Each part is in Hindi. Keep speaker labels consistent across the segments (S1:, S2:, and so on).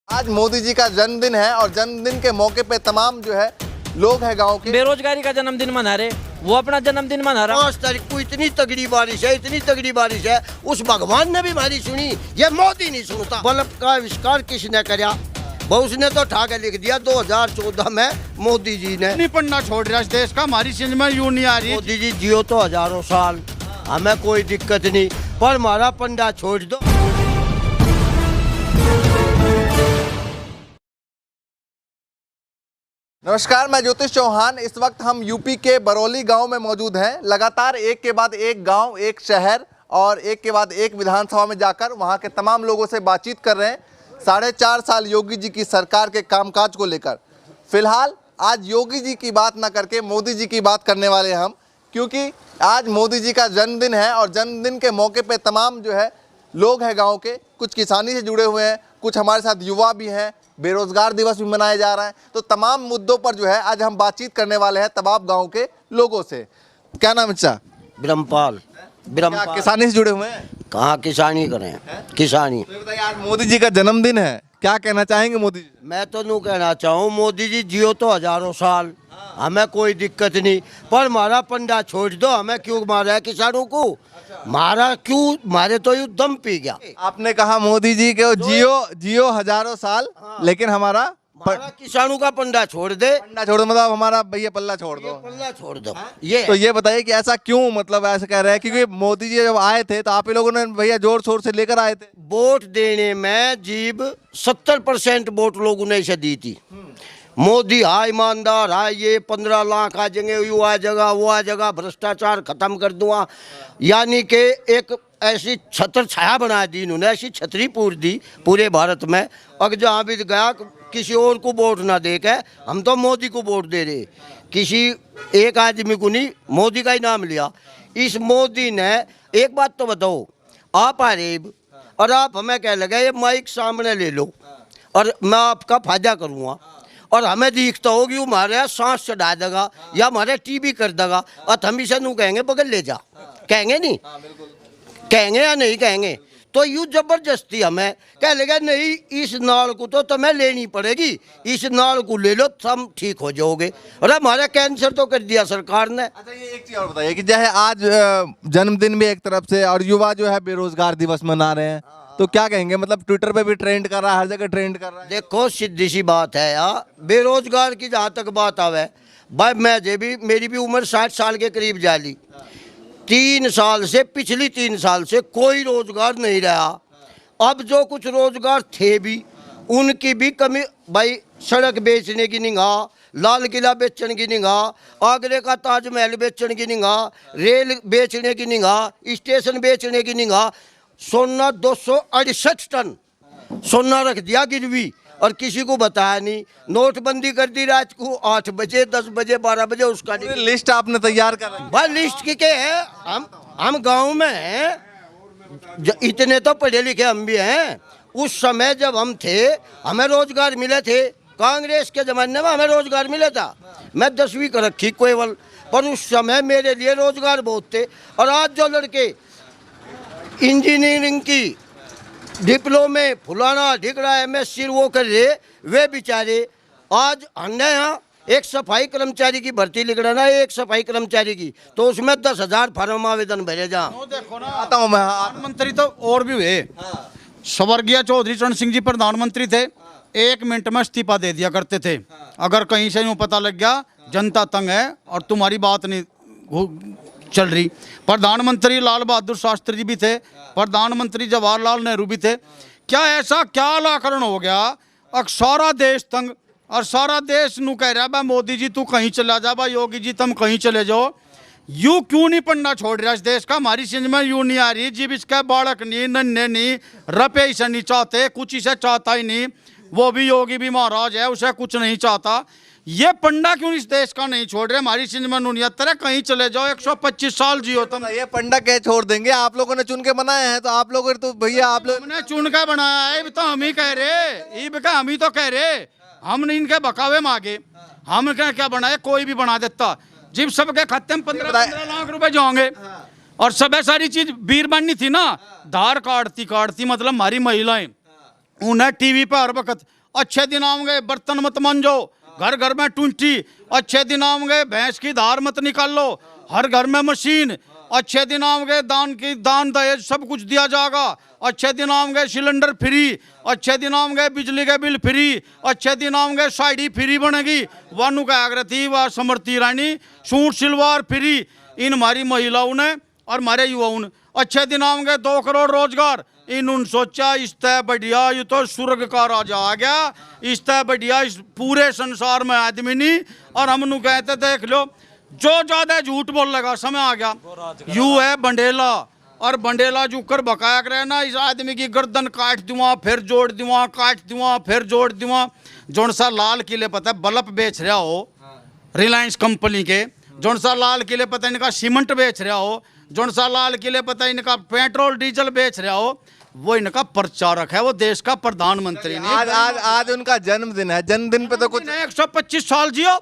S1: आज मोदी जी का जन्मदिन है और जन्मदिन के मौके पे तमाम जो है लोग हैं गांव के
S2: बेरोजगारी का जन्मदिन मना रहे, वो अपना जन्मदिन मना रहा।
S3: 5 तारीख को इतनी तगड़ी बारिश है, इतनी तगड़ी बारिश है, उस भगवान ने भी हमारी सुनी, ये मोदी नहीं सुनता। बल्ब का आविष्कार किसने कराया? उसने तो ठाके लिख दिया 2014 में मोदी जी ने।
S4: नहीं पढ़ना छोड़ रहा देश का, हमारी समझ में यूं नहीं आ रही।
S3: मोदी जी जियो तो हजारों साल, हमें कोई दिक्कत नहीं, पर हमारा पंडा छोड़ दो।
S1: नमस्कार, मैं ज्योतिष चौहान। इस वक्त हम यूपी के बरौली गांव में मौजूद हैं। लगातार एक के बाद एक गांव, एक शहर और एक के बाद एक विधानसभा में जाकर वहां के तमाम लोगों से बातचीत कर रहे हैं 4.5 साल योगी जी की सरकार के कामकाज को लेकर। फिलहाल आज योगी जी की बात ना करके मोदी जी की बात करने वाले हैं हम, क्योंकि आज मोदी जी का जन्मदिन है और जन्मदिन के मौके पे तमाम जो है लोग हैं गाँव के, कुछ किसानी से जुड़े हुए हैं, कुछ हमारे साथ युवा भी हैं, बेरोजगार दिवस भी मनाया जा रहा है। तो तमाम मुद्दों पर जो है आज हम बातचीत करने वाले हैं तमाम गांव के लोगों से। क्या नाम है अच्छा?
S3: ब्रह्मपाल।
S1: क्या किसानी से जुड़े हुए हैं?
S3: कहाँ किसानी करें, किसानी।
S1: तो बताइए, आज मोदी जी का जन्मदिन है, क्या कहना चाहेंगे मोदी जी?
S3: मैं तो नू कहना चाहूँ, मोदी जी जियो तो हजारों साल, हमें कोई दिक्कत नहीं, पर हमारा पंडा छोड़ दो। हमें क्यों मारा है किसानों को? मारा क्यों? मारे तो यू दम पी गया।
S1: आपने कहा मोदी जी के जियो हजारों साल, लेकिन हमारा
S3: किसानों का पंडा छोड़ दे।
S1: पंडा छोड़ दो मतलब हमारा भैया पल्ला छोड़ दो।
S3: पल्ला छोड़ दो। ये
S1: तो ये बताइए कि ऐसा क्यों, मतलब ऐसा कह रहे हैं? क्योंकि मोदी जी जब आए थे तो आप ही लोगों ने भैया जोर शोर से लेकर आए थे।
S3: वोट देने में जीब 70% वोट लोगों ने इसे दी थी। मोदी हा ईमानदार हा, ये 15 लाख आ जाएंगे, यू आ जगह, वो आ जगह, भ्रष्टाचार खत्म कर दूंगा, यानी कि एक ऐसी छत्र छाया बना दी इन्होंने, ऐसी छतरी पूर दी पूरे भारत में। अगर जहाँ भी गया किसी और को वोट ना दे के हम तो मोदी को वोट दे रहे, किसी एक आदमी को नहीं, मोदी का ही नाम लिया। इस मोदी ने एक बात तो बताओ, आप आ रहे और आप हमें कह लगे ये माइक सामने ले लो और मैं आपका फायदा करूँगा, और हमें दिखता होगी हमारे सांस चढ़ा देगा या हमारे टीबी कर देगा, और हम इसे नू कहेंगे पकड़ ले जा, कहेंगे नहीं? कहेंगे या नहीं कहेंगे? तो यूँ जबरदस्ती हमें कह लेगा नहीं, इस नाल को तो तुम्हें लेनी पड़ेगी, इस नाल को ले लो तुम ठीक हो जाओगे। और हमारा कैंसर तो कर दिया सरकार ने।
S1: अच्छा, ये एक चीज और बताइए कि जैसे आज जन्मदिन भी एक तरफ से और युवा जो है बेरोजगार दिवस मना रहे हैं, तो क्या कहेंगे? मतलब ट्विटर पे भी ट्रेंड कर रहा है, हर जगह ट्रेंड कर रहा है।
S3: देखो सीधी सी बात है यार, बेरोजगार की जहाँ तक बात आवे, भाई मैं भी, मेरी भी उम्र 60 साल के करीब जाली, 3 साल से, पिछली 3 साल से कोई रोजगार नहीं रहा। अब जो कुछ रोजगार थे भी उनकी भी कमी, भाई सड़क बेचने की निगाह, लाल किला बेचने की निगाह, आगरे का ताजमहल बेचने की निगाह, रेल बेचने की निगाह, स्टेशन बेचने की निगाह, सोना 268 टन सोना रख दिया गिरवी और किसी को बताया नहीं। नोटबंदी कर दी रात को 8 बजे, 10 बजे, 12 बजे, उसका
S1: लिस्ट आपने तैयार कर रखी है?
S3: भाई लिस्ट की क्या है? हम गांव में हैं, इतने तो पढ़े लिखे हम भी हैं। उस समय जब हम थे हमें रोजगार मिले थे, कांग्रेस के ज़माने में हमें रोजगार मिला था। मैं 10वीं कर रखी केवल, पर उस समय मेरे लिए रोजगार बहुत थे। और आज जो लड़के इंजीनियरिंग की डिप्लोमे फुलाना ढिकड़ा MSc वो कर रहे, वे बेचारे आज हमने यहाँ एक सफाई कर्मचारी की भर्ती लिख रहा ना, एक सफाई कर्मचारी की, तो उसमें 10,000 फार्म आवेदन भरे जा।
S4: देखो ना, आता हूँ मैं। प्रधानमंत्री तो और भी हुए। स्वर्गीय चौधरी चरण सिंह जी प्रधानमंत्री थे, 1 मिनट में इस्तीफा दे दिया करते थे। अगर कहीं से यूँ पता लग गया जनता तंग है और तुम्हारी बात नहीं चल रही। प्रधानमंत्री लाल बहादुर शास्त्री जी भी थे, प्रधानमंत्री जवाहरलाल नेहरू भी थे। क्या ऐसा क्या अलाकरण हो गया? अब सारा देश तंग, और सारा देश नू कह रहा है भाई मोदी जी तू कहीं चला जा, भाई योगी जी तुम कहीं चले जाओ। यू क्यों नहीं पढ़ना छोड़ रहा इस देश का? हमारी समझ में यूँ नहीं आ रही। जीव इसका बालक नहीं, नन्हे नहीं, रुपये इसे नहीं चाहते, कुछ इसे चाहता ही नहीं। वो भी योगी भी महाराज है, उसे कुछ नहीं चाहता। ये पंडा क्यों इस देश का नहीं छोड़ रहे? हमारी सिंध में नुनियत कहीं चले जाओ, 125 साल जियो तुम।
S1: ये पंडा क्या छोड़ देंगे? आप लोगों ने चुन के बनाए हैं, तो आप लोगों ने तो भैया आप लोग
S4: ने चुन के बनाया है, तो हम ही कह रहे, हम ही तो कह रहे, हमने इनके बकावे मांगे, हम क्या बनाए? कोई भी बना देता। जिब सबके खाते में 15 लाख रुपए जाओगे और सब सारी चीज बीरबानी थी ना, धार काटती मतलब हमारी महिलाएं उन्हें टीवी पे हर वक्त अच्छे दिन आएंगे बर्तन मत मांजो, घर घर में टूंटी, अच्छे दिन आएंगे भैंस की धार मत निकाल लो, हर घर में मशीन, अच्छे दिन आएंगे दान दहेज सब कुछ दिया जाएगा, अच्छे दिन आएंगे सिलेंडर फ्री, अच्छे दिन आएंगे बिजली के बिल फ्री, अच्छे दिन आएंगे साड़ी फ्री बनेगी, वानू का आगृति व समृति रानी सूट सिलवार फ्री, इन हमारी महिलाओं ने और हमारे युवाओं ने अच्छे दिन आएंगे 2 करोड़ रोजगार। इन्होंने सोचा इस तय बढ़िया ये तो स्वर्ग का राजा आ गया, इस तय बढ़िया इस पूरे संसार में आदमी नहीं। और हम नु कहते देख लो जो ज्यादा झूठ बोल लगा समय आ गया यू है बंडेला, और बंडेला जो कर बकाया करे ना इस आदमी की गर्दन काट दूंगा फिर जोड़ दूंगा, काट दूंगा फिर जोड़ दूंगा। जोन सा लाल किले पता है बल्ब बेच रहा हो रिलायंस कंपनी के, जोन सा लाल किले पता है इनका सीमेंट बेच रहा हो, जोन सा लाल किले पता है इनका पेट्रोल डीजल बेच रहा हो, वो इनका प्रचारक है, वो देश का प्रधानमंत्री नहीं।
S1: आज उनका जन्मदिन है, जन्मदिन पे तो कुछ
S4: 125 साल जियो,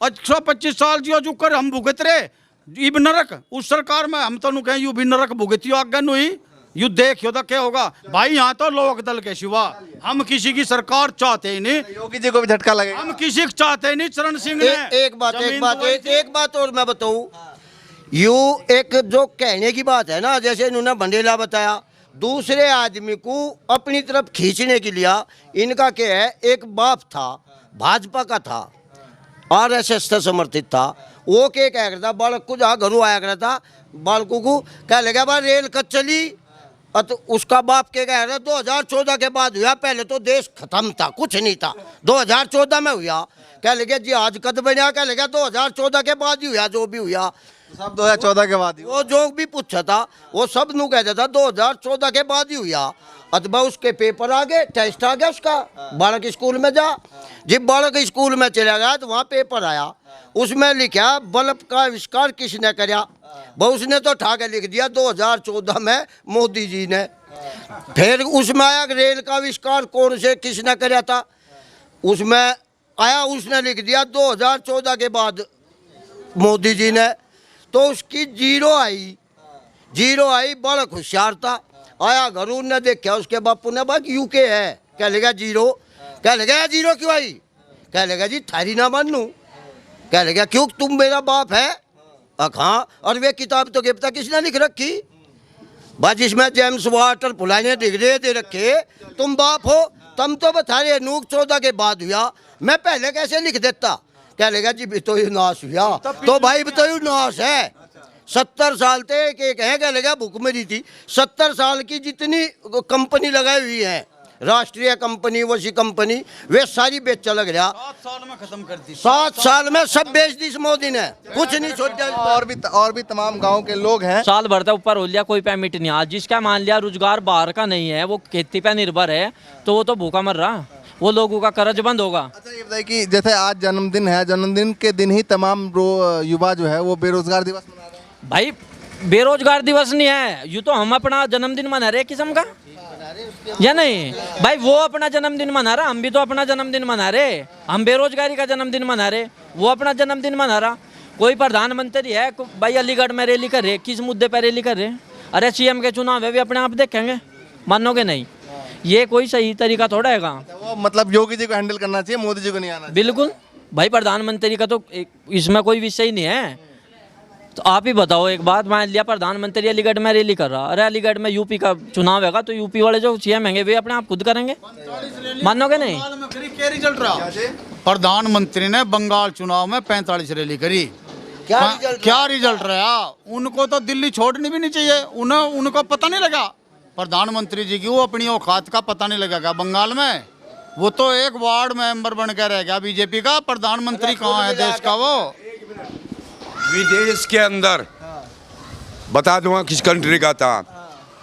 S4: 125 साल जियो जो कर हम भुगत रहे इब नरक उस सरकार में, हम तो कहें यू भी नरक भुगतियो आगे नुई यू देखियो तो क्या होगा भाई। यहाँ तो लोक दल के सिवा हम किसी की सरकार चाहते ही नहीं,
S1: योगी जी को भी झटका लगेगा,
S4: हम किसी को चाहते ही नहीं। चरण सिंह ने
S3: एक बात और मैं बताऊं, यू एक जो कहने की बात है ना, जैसे इन्होंने बंडेला बताया दूसरे आदमी को अपनी तरफ खींचने के लिए, इनका क्या है एक बाप था भाजपा का था, आरएसएस से समर्थित था, वो क्या कह रहा था बालक को जहाँ घरों आया करता था बालकों को कह लगा भाई रेल कब चली, तो उसका बाप क्या कह रहा 2014 के बाद हुआ, पहले तो देश खत्म था कुछ नहीं था, 2014 में हुआ, कह लगे जी आज कद बना, कह लगा 2014 के बाद ही हुआ जो भी हुआ,
S1: सब 2014 के बाद ही
S3: वो जो भी पूछा था वो सब नू कहता था 2014 के बाद ही हुआ। अथवा उसके पेपर आ गए, टेस्ट आ गया उसका, बालक स्कूल में जा, जब बालक स्कूल में चला गया तो वहाँ पेपर आया, उसमें लिखा बल्ब का आविष्कार किसने कराया, वो उसने तो ठा के लिख दिया 2014 में मोदी जी ने। फिर उसमें आया रेल का आविष्कार कौन से किसने कराया था, उसमें आया उसने लिख दिया 2014 के बाद मोदी जी ने, तो उसकी जीरो आई, बड़ा होशियार था, आया घरों ने देखा उसके बापू ने बाकी यूके है, क्या लगा जीरो, क्या लगा जीरो क्यों आई, क्या लगा जी थारी ना मानू, क्या लगा क्यों तुम मेरा बाप है, हाँ, और वे किताब तो क्या पता किसने लिख रखी, बस जिसमें जेम्स वाटर पुलाने डिग्री दे रखे, तुम बाप हो, तुम तो बता रहे नूक 14 के बाद हुआ, मैं पहले कैसे लिख देता, क्या लगा जी तो ये नाश हुआ, तो भाई बताइए नाश है। 70 साल थे एक है, क्या लगा भूखमरी थी, 70 साल की जितनी कंपनी लगाई हुई है, राष्ट्रीय कंपनी वसी कंपनी, वे सारी बेच लग रहा,
S4: 7 साल में खत्म कर दी,
S3: 7 साल में सब बेच दी इस मोदी ने, कुछ नहीं सोचा।
S1: और भी तमाम गांव के लोग हैं।
S2: साल भर तक ऊपर हो लिया कोई पेमेंट नहीं आज, जिसका मान लिया रोजगार बाहर का नहीं है वो खेती पे निर्भर है तो वो तो भूखा मर रहा, वो लोगों का कर्ज बंद होगा।
S1: अच्छा ये बताइए कि जैसे आज जन्मदिन है, जन्मदिन के दिन ही तमाम युवा जो है वो बेरोजगार दिवस मना रहे हैं।
S2: भाई बेरोजगार दिवस नहीं है, यूँ तो हम अपना जन्मदिन मना रहे किस्म का या नहीं भाई, वो अपना जन्मदिन मना रहा, हम भी तो अपना जन्मदिन मना रहे, हम बेरोजगारी का जन्मदिन मना रहे, वो अपना जन्मदिन मना रहा। कोई प्रधानमंत्री है भाई अलीगढ़ में रैली कर रहे, किस मुद्दे पर रैली कर रहे, अरे सीएम के चुनाव है भी अपने आप देखेंगे, मानोगे नहीं, ये कोई सही तरीका थोड़ा है।
S1: वो मतलब योगी जी को हैंडल करना चाहिए, मोदी जी को नहीं आना चाहिए।
S2: बिल्कुल भाई, प्रधानमंत्री का तो इसमें कोई विषय ही नहीं है। तो आप ही बताओ एक बात, मान लिया प्रधानमंत्री अलीगढ़ में रैली कर रहा, अरे अलीगढ़ में यूपी का चुनाव है तो यूपी वाले जो सीएम होंगे वे अपने आप खुद करेंगे, मानोगे नहीं।
S4: क्या रिजल्ट रहा, प्रधानमंत्री ने बंगाल चुनाव में 45 रैली करी, क्या रिजल्ट रहा, उनको तो दिल्ली छोड़नी भी नहीं चाहिए, उनको पता नहीं लगा प्रधानमंत्री जी की वो अपनी औकात का पता नहीं लगेगा बंगाल में, वो तो एक वार्ड मेंबर बन के रह गया बीजेपी का, प्रधानमंत्री कहाँ है देश का। वो
S5: विदेश के अंदर बता दूंगा किस कंट्री का था,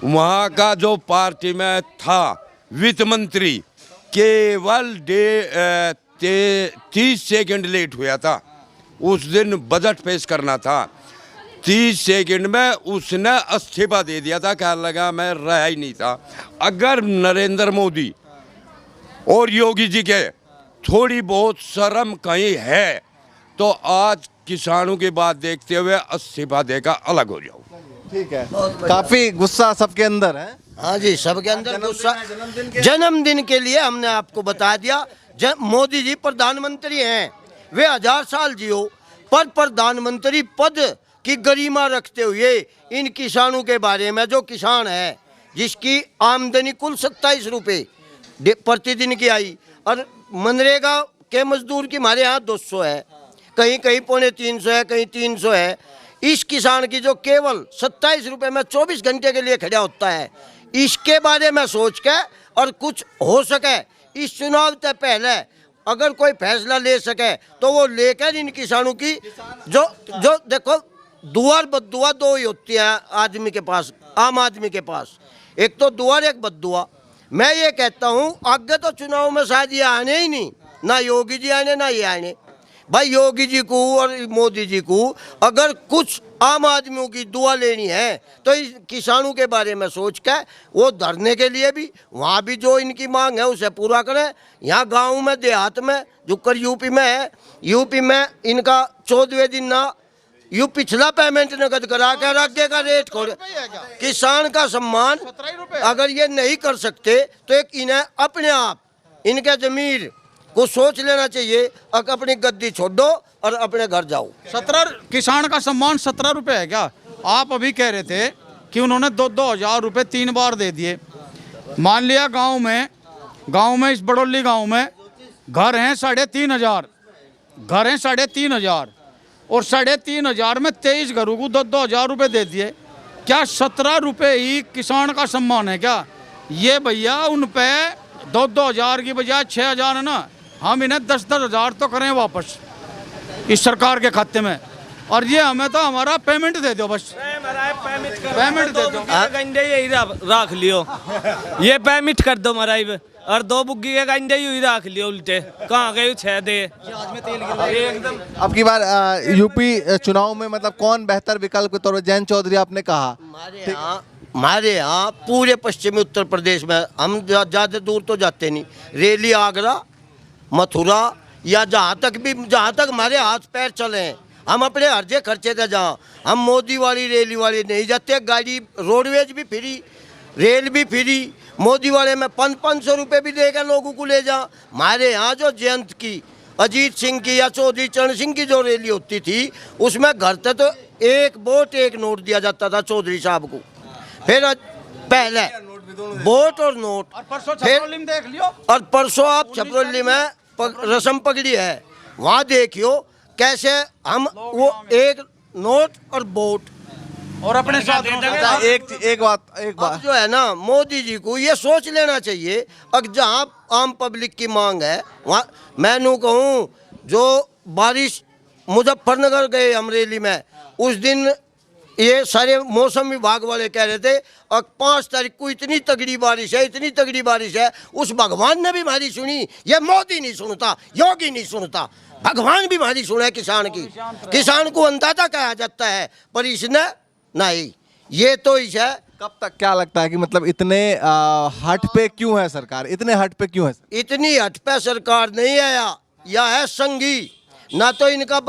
S5: वहाँ का जो पार्टी में था वित्त मंत्री केवल 30 सेकंड लेट हुआ था, उस दिन बजट पेश करना था, 30 सेकंड में उसने इस्तीफा दे दिया था, कहने लगा मैं रहा ही नहीं था। अगर नरेंद्र मोदी और योगी जी के थोड़ी बहुत शर्म कहीं है तो आज किसानों की बात देखते हुए इस्तीफा देकर अलग हो जाओ।
S1: ठीक है, काफी गुस्सा सबके अंदर है।
S3: हाँ जी, सबके अंदर गुस्सा। जन्मदिन के लिए हमने आपको बता दिया, मोदी जी प्रधानमंत्री हैं, वे 1000 साल जियो, पर प्रधानमंत्री पद की गरिमा रखते हुए इन किसानों के बारे में, जो किसान है जिसकी आमदनी कुल 27 रुपये प्रतिदिन की आई, और मनरेगा के मजदूर की हमारे यहाँ 200 है, कहीं कहीं 350 है, कहीं 300 है। इस किसान की जो केवल 27 रुपये में 24 घंटे के लिए खड़ा होता है, इसके बारे में सोच के और कुछ हो सके इस चुनाव से पहले अगर कोई फैसला ले सके तो वो लेकर इन किसानों की जो देखो, दुआ और बद्दुआ दो ही होती है आदमी के पास, आम आदमी के पास, एक तो दुआ और एक बद्दुआ। मैं ये कहता हूँ आगे तो चुनाव में शायद ये आने ही नहीं, ना योगी जी आने ना ये आने। भाई योगी जी को और मोदी जी को अगर कुछ आम आदमियों की दुआ लेनी है तो इस किसानों के बारे में सोच के वो धरने के लिए भी, वहाँ भी जो इनकी मांग है उसे पूरा करें। यहाँ गांव में देहात में जो कर यूपी में है, यूपी में इनका 14वें दिन ना यू पिछला पेमेंट नकद करा कर आगे का रेट खोल, किसान का सम्मान अगर ये नहीं कर सकते तो एक इन्हें अपने आप इनके जमीर को सोच लेना चाहिए, अपनी गद्दी छोड़ो और अपने घर जाओ।
S4: 17 किसान का सम्मान 17 रुपए है क्या? आप अभी कह रहे थे कि उन्होंने 2-2 हज़ार रुपए 3 बार दे दिए। मान लिया गांव में इस बड़ौली गांव में घर हैं 3,500, घर हैं 3,500 और 3,500 में 23 घरों को 2-2 हज़ार रुपए दे दिए। क्या 17 रुपए ही किसान का सम्मान है क्या? ये भैया उन पे 2-2 हज़ार की बजाय 6,000 है ना, हम इन्हें 10-10 हज़ार तो करें वापस इस सरकार के खाते में, और ये हमें तो हमारा पेमेंट दे दो, बस पेमेंट दे दो।
S6: गंडे यही रख लियो, ये पेमेंट कर दो मराई, और 2 बुग्गी के गंडे यही रख लियो, उल्टे कहाँ गए 6 दे एकदम।
S1: अब की बार यूपी चुनाव में मतलब कौन बेहतर विकल्प के तौर पर, जयंत चौधरी आपने कहा।
S3: हमारे यहाँ पूरे पश्चिमी उत्तर प्रदेश में हम ज़्यादा दूर तो जाते नहीं, रेली आगरा मथुरा या जहाँ तक हमारे हाथ पैर चले हैं, हम अपने हर्जे खर्चे थे जहाँ, हम मोदी वाली रेली वाली नहीं जाते। गाड़ी रोडवेज भी फ्री, रेल भी फ्री, मोदी वाले में 500 रुपये भी देकर लोगों को ले जा। हमारे यहाँ जो जयंत की, अजीत सिंह की या चौधरी चरण सिंह की जो रैली होती थी उसमें घर तक तो 1 वोट 1 नोट दिया जाता था चौधरी साहब को। फिर पहले वोट और नोट, फिर
S4: देख लियो,
S3: और परसों आप छपरौली में रस्म पकड़ी है, वहाँ देखियो कैसे हम वो 1 नोट और वोट
S4: और अपने साथ
S1: एक बात
S3: अब जो है ना, मोदी जी को ये सोच लेना चाहिए, अगर जहाँ आम पब्लिक की मांग है वहाँ मैं नू कहूँ, जो बारिश मुजफ्फरनगर गए अमरेली में उस दिन, ये सारे मौसम विभाग वाले कह रहे थे और 5 तारीख को इतनी तगड़ी बारिश है, इतनी तगड़ी बारिश है, उस भगवान ने भी हमारी सुनी। ये मोदी नहीं सुनता, योगी नहीं सुनता, भगवान भी हमारी सुने किसान की। किसान को अंदाजा कहा जाता है पर इसने नहीं। ये तो इसे
S1: कब तक, क्या लगता है कि मतलब इतने हट पे क्यों है सरकार, इतने हट पे क्यों है?
S3: इतनी हट पे सरकार नहीं है, या है संगी। ना तो इनका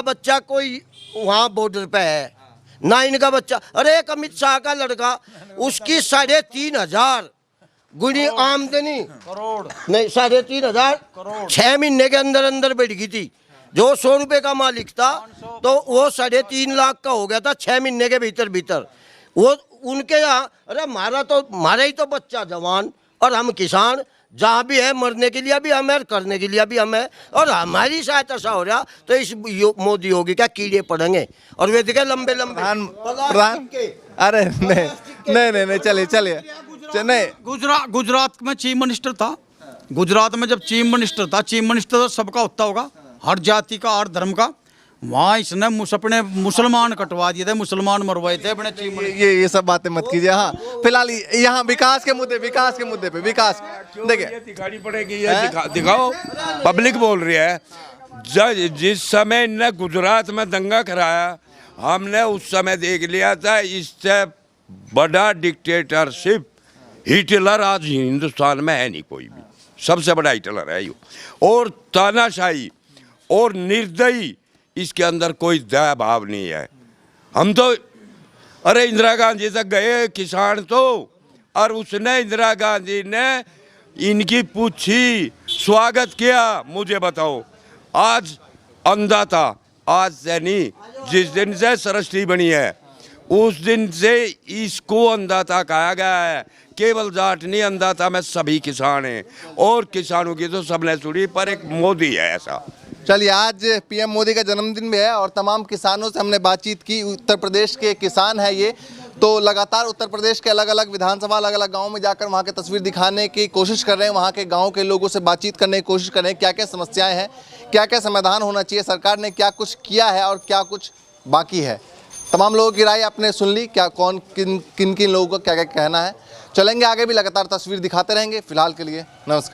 S3: बच्चा कोई वहाँ बॉर्डर पे है, ना इनका बच्चा, अरे एक अमित शाह का लड़का, उसकी 3,500 गुनी आमदनी, करोड़ नहीं 3,500 6 महीने के अंदर अंदर बढ़ गई थी। जो 100 रुपए का मालिक था तो वो 3.5 लाख का हो गया था 6 महीने के भीतर। वो उनके यहाँ, अरे हमारा ही तो बच्चा जवान, और हम किसान जहाँ भी है मरने के लिए भी हम है, करने के लिए भी हम है, और हमारी शायद ऐसा हो रहा तो इस मोदी योगी का कीड़े पड़ेंगे और वे देखे लंबे
S1: प्रधान अरे नहीं चलिए नहीं।
S4: गुजरात में चीफ मिनिस्टर था, गुजरात में जब चीफ मिनिस्टर तो सबका होता होगा, हर जाति का, हर धर्म का। वहाँ इसने अपने मुसलमान कटवा दिए थे, मुसलमान मरवाए थे अपने चीफ मिनिस्टर।
S1: ये सब बातें मत कीजिए। हाँ, फिलहाल यहाँ विकास के मुद्दे पे विकास देखिए,
S5: दिखानी पड़ेगी, ये दिखाओ। पब्लिक बोल रही है, जिस समय ने गुजरात में दंगा कराया हमने उस समय देख लिया था, इससे बड़ा डिक्टेटरशिप हिटलर आज हिंदुस्तान में है नहीं कोई भी, सबसे बड़ा हिटलर है यो। और तानाशाही और निर्दयी, इसके अंदर कोई दया भाव नहीं है। हम तो अरे इंदिरा गांधी तक गए किसान तो, और उसने इंदिरा गांधी ने इनकी पूछी, स्वागत किया। मुझे बताओ, आज अंधा था, आज से नहीं, जिस दिन से सृष्टि बनी है उस दिन से इसको अंधाता कहा गया है। केवल जाट नहीं अंधाता में सभी किसान हैं, और किसानों की तो सबने सुनी, पर एक मोदी है ऐसा।
S1: चलिए, आज पीएम मोदी का जन्मदिन भी है और तमाम किसानों से हमने बातचीत की। उत्तर प्रदेश के किसान है ये, तो लगातार उत्तर प्रदेश के अलग अलग विधानसभा, अलग अलग गाँव में जाकर वहाँ की तस्वीर दिखाने की कोशिश कर रहे हैं, वहाँ के गाँव के लोगों से बातचीत करने की कोशिश कर रहे हैं, क्या क्या समस्याएं हैं, क्या क्या समाधान होना चाहिए, सरकार ने क्या कुछ किया है और क्या कुछ बाकी है। तमाम लोगों की राय आपने सुन ली, क्या कौन किन किन लोगों का क्या क्या कहना है। चलेंगे आगे भी, लगातार तस्वीर दिखाते रहेंगे। फिलहाल के लिए नमस्कार।